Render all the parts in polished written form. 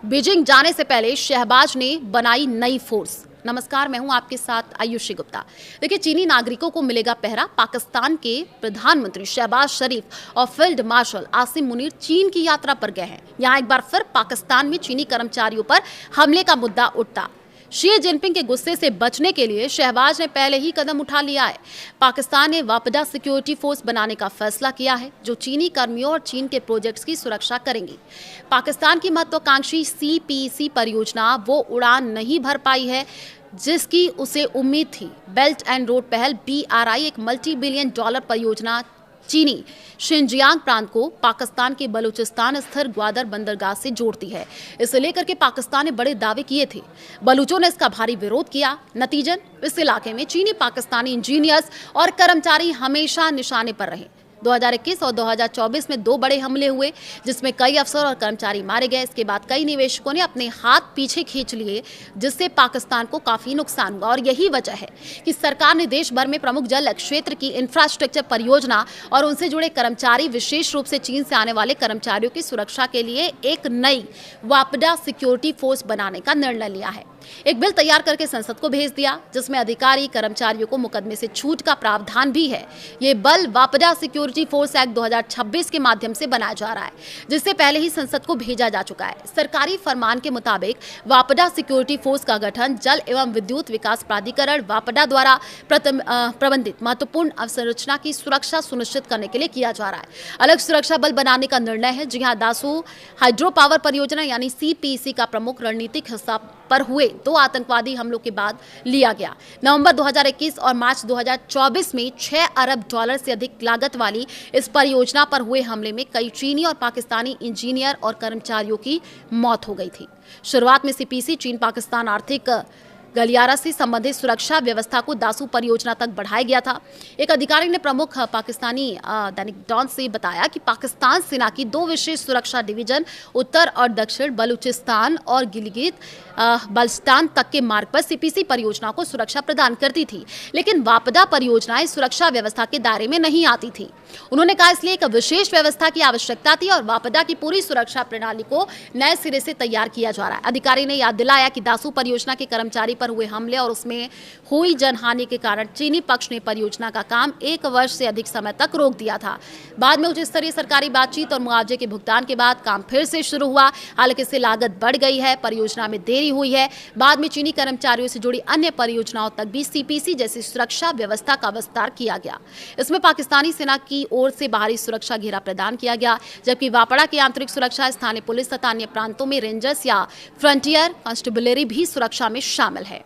Beijing जाने से पहले शहबाज ने बनाई नई फोर्स। नमस्कार, मैं हूं आपके साथ आयुषी गुप्ता। देखिए, चीनी नागरिकों को मिलेगा पहरा। पाकिस्तान के प्रधानमंत्री शहबाज शरीफ और फील्ड मार्शल आसिम मुनीर चीन की यात्रा पर गए हैं। यहां एक बार फिर पाकिस्तान में चीनी कर्मचारियों पर हमले का मुद्दा उठता। शी जिनपिंग के गुस्से से बचने के लिए शहबाज ने पहले ही कदम उठा लिया है। पाकिस्तान ने वापडा सिक्योरिटी फोर्स बनाने का फैसला किया है, जो चीनी कर्मियों और चीन के प्रोजेक्ट्स की सुरक्षा करेंगी। पाकिस्तान की महत्वाकांक्षी CPEC परियोजना वो उड़ान नहीं भर पाई है जिसकी उसे उम्मीद थी। बेल्ट एंड रोड पहल BRI एक $multi-billion परियोजना चीनी शिनजियांग प्रांत को पाकिस्तान के बलूचिस्तान स्थित ग्वादर बंदरगाह से जोड़ती है। इसे लेकर के पाकिस्तान ने बड़े दावे किए थे। बलूचों ने इसका भारी विरोध किया। नतीजन इस इलाके में चीनी पाकिस्तानी इंजीनियर्स और कर्मचारी हमेशा निशाने पर रहे। 2021 और 2024 में 2 बड़े हमले हुए, जिसमें कई अफसर और कर्मचारी मारे गए। इसके बाद कई निवेशकों ने अपने हाथ पीछे खींच लिए, जिससे पाकिस्तान को काफी नुकसान हुआ। और यही वजह है कि सरकार ने देश भर में प्रमुख जल क्षेत्र की इंफ्रास्ट्रक्चर परियोजना और उनसे जुड़े कर्मचारी, विशेष रूप से चीन से आने वाले कर्मचारियों की सुरक्षा के लिए एक नई वापडा सिक्योरिटी फोर्स बनाने का निर्णय लिया है। एक बिल तैयार करके संसद को भेज दिया, जिसमें अधिकारी कर्मचारियों को मुकदमे से छूट का प्रावधान भी है। ये बल वापडा सिक्योरिटी फोर्स एक्ट 2026 के माध्यम से बनाया जा रहा है, जिससे पहले ही संसद को भेजा जा चुका है। सरकारी फरमान के मुताबिक वापडा सिक्योरिटी फोर्स का गठन जल एवं विद्युत विकास प्राधिकरण वापडा द्वारा प्रबंधित महत्वपूर्ण अवसंरचना की सुरक्षा सुनिश्चित करने के लिए किया जा रहा है। अलग सुरक्षा बल बनाने का निर्णय है। जी हाँ, दासू हाइड्रो पावर परियोजना यानी CPEC का प्रमुख रणनीतिक हिस्सा पर हुए 2 आतंकवादी हमलों के बाद लिया गया। नवंबर 2021 और मार्च 2024 में $6 अरब से अधिक लागत वाली इस परियोजना पर हुए हमले में कई चीनी और पाकिस्तानी इंजीनियर और कर्मचारियों की मौत हो गई थी। शुरुआत में CPEC चीन पाकिस्तान आर्थिक गलियारा से संबंधित सुरक्षा व्यवस्था को दासू परियोजना तक बढ़ाया गया था। एक अधिकारी ने प्रमुख पाकिस्तानी दैनिक डॉन से बताया कि पाकिस्तान सेना की 2 विशेष सुरक्षा डिवीजन उत्तर और दक्षिण बलूचिस्तान और गिलगित बल्स्तान तक के मार्ग पर CPEC परियोजना को सुरक्षा प्रदान करती थी, लेकिन वापडा परियोजना इस सुरक्षा व्यवस्था के दायरे में नहीं आती थी। उन्होंने कहा, इसलिए एक विशेष व्यवस्था की आवश्यकता थी और वापडा की पूरी सुरक्षा प्रणाली को नए सिरे से तैयार किया जा रहा है। अधिकारी ने याद दिलाया कि दासू परियोजना के कर्मचारी पर हुए हमले और उसमें हुई जनहानि के कारण चीनी पक्ष ने परियोजना का काम 1 वर्ष से अधिक समय तक रोक दिया था। बाद में उच्च स्तरीय सरकारी बातचीत और मुआवजे के भुगतान के बाद काम फिर से शुरू हुआ। हालांकि इससे लागत बढ़ गई है, परियोजना में देरी हुई है। बाद में चीनी कर्मचारियों से जुड़ी अन्य परियोजनाओं तक भी CPEC जैसी सुरक्षा व्यवस्था का विस्तार किया गया। इसमें पाकिस्तानी सेना की ओर से बाहरी सुरक्षा घेरा प्रदान किया गया, जबकि वापडा की आंतरिक सुरक्षा स्थानीय पुलिस तथा अन्य प्रांतों में रेंजर्स या फ्रंटियर कांस्टेबलरी भी सुरक्षा में शामिल है।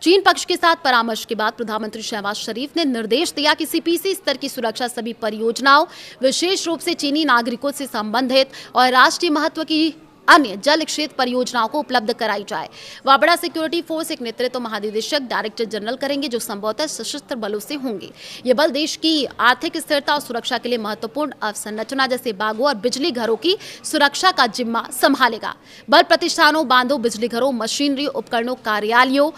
चीन पक्ष के साथ परामर्श के बाद प्रधानमंत्री शहबाज शरीफ ने निर्देश दिया कि CPEC स्तर की सुरक्षा सभी परियोजनाओं, विशेष रूप से चीनी नागरिकों से संबंधित और राष्ट्रीय महत्व की अन्य जल क्षेत्र परियोजनाओं को उपलब्ध कराई जाए। वापडा सिक्योरिटी फोर्स एक नेतृत्व महानिदेशक डायरेक्टर जनरल करेंगे, जो संभवतः सशस्त्र बलों से होंगे। ये बल देश की आर्थिक स्थिरता और सुरक्षा के लिए महत्वपूर्ण अवसंरचना जैसे बागों और बिजली घरों की सुरक्षा का जिम्मा संभालेगा। बल प्रतिष्ठानों, बांधों, बिजली घरों, मशीनरी, उपकरणों, कार्यालयों,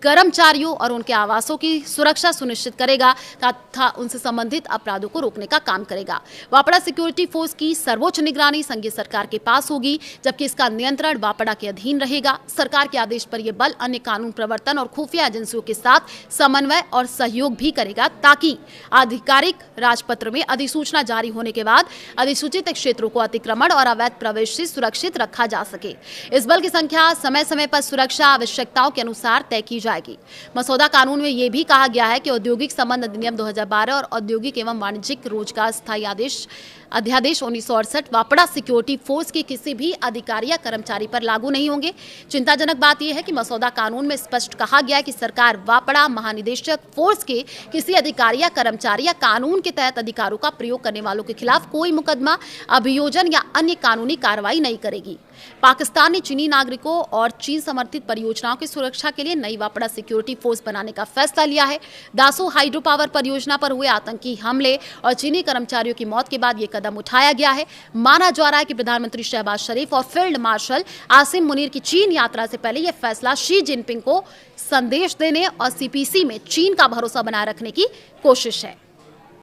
कर्मचारियों और उनके आवासों की सुरक्षा सुनिश्चित करेगा तथा उनसे संबंधित अपराधों को रोकने का काम करेगा। वापडा सिक्योरिटी फोर्स की सर्वोच्च निगरानी संघीय सरकार के पास होगी, जबकि इसका नियंत्रण वापडा के अधीन रहेगा। सरकार के आदेश पर यह बल अन्य कानून प्रवर्तन और खुफिया एजेंसियों के साथ समन्वय और सहयोग भी करेगा, ताकि आधिकारिक राजपत्र में अधिसूचना जारी होने के बाद अधिसूचित क्षेत्रों को अतिक्रमण और अवैध प्रवेश से सुरक्षित रखा जा सके। इस बल की संख्या समय समय पर सुरक्षा आवश्यकताओं के अनुसार तय की जाएगी। मसौदा कानून में यह भी कहा गया है कि औद्योगिक संबंध अधिनियम 2012 और औद्योगिक एवं वाणिज्यिक रोजगार स्थायी अध्यादेश 1968 वापडा सिक्योरिटी फोर्स के किसी भी अधिकारी या कर्मचारी पर लागू नहीं होंगे। चिंताजनक बात यह है कि मसौदा कानून में स्पष्ट कहा गया है कि सरकार वापडा महानिदेशक फोर्स के किसी अधिकारी या कर्मचारी या कानून के तहत अधिकारों का प्रयोग करने वालों के खिलाफ कोई मुकदमा, अभियोजन या अन्य कानूनी कार्रवाई नहीं करेगी। पाकिस्तान ने चीनी नागरिकों और चीन समर्थित परियोजनाओं की सुरक्षा के लिए नई वापडा सिक्योरिटी फोर्स बनाने का फैसला लिया है। दासू हाइड्रो पावर परियोजना पर हुए आतंकी हमले और चीनी कर्मचारियों की मौत के बाद यह कदम उठाया गया है। माना जा रहा है कि प्रधानमंत्री शहबाज शरीफ और फील्ड मार्शल आसिम मुनीर की चीन यात्रा से पहले यह फैसला शी जिनपिंग को संदेश देने और CPEC में चीन का भरोसा बनाए रखने की कोशिश है।